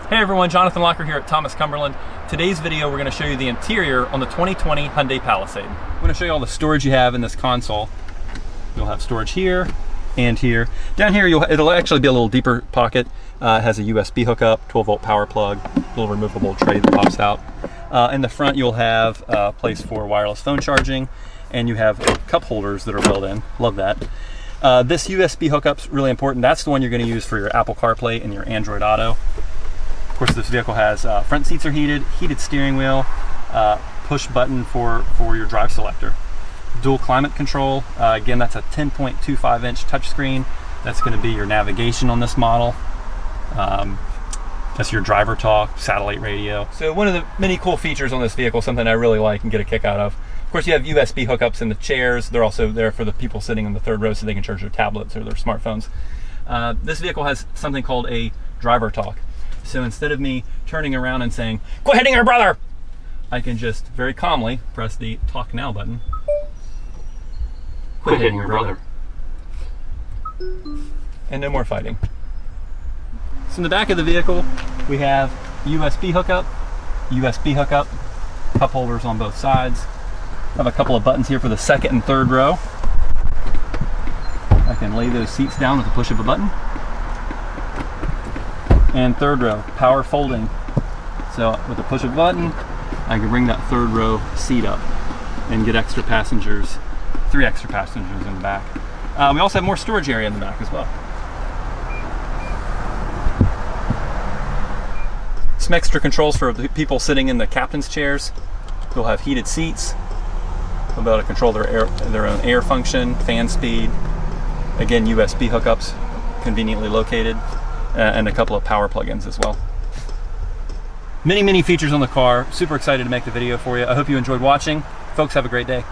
Hey everyone, Jonathan Locker here at Thomas Cumberland. Today's video we're going to show you the interior on the 2020 Hyundai Palisade. I'm going to show you all the storage you have in this console. You'll have storage here and here. Down here it'll actually be a little deeper pocket. It has a USB hookup, 12-volt power plug, a little removable tray that pops out. In the front you'll have a place for wireless phone charging, and you have cup holders that are built in. Love that. This USB hookup's really important. That's the one you're going to use for your Apple CarPlay and your Android Auto. Of course, this vehicle has front seats are heated steering wheel, push button for your drive selector, dual climate control. Again, that's a 10.25-inch touchscreen. That's going to be your navigation on this model. That's your driver talk, satellite radio. So one of the many cool features on this vehicle, something I really like and get a kick out of. Of course, you have USB hookups in the chairs. They're also there for the people sitting in the third row so they can charge their tablets or their smartphones. This vehicle has something called a driver talk. So instead of me turning around and saying, "Quit hitting your brother," I can just very calmly press the talk now button. Quit hitting your brother. And no more fighting. So in the back of the vehicle, we have USB hookup, cup holders on both sides. I have a couple of buttons here for the second and third row. I can lay those seats down with the push of a button. And third row, power folding. So with the push of a button, I can bring that third row seat up and get extra passengers, 3 extra passengers in the back. We also have more storage area in the back as well. Some extra controls for the people sitting in the captain's chairs. They'll have heated seats. They'll be able to control their own air function, fan speed. Again, USB hookups conveniently located. And a couple of power plugins as well. Many features on the car. Super excited to make the video for you. I hope you enjoyed watching. Folks, have a great day.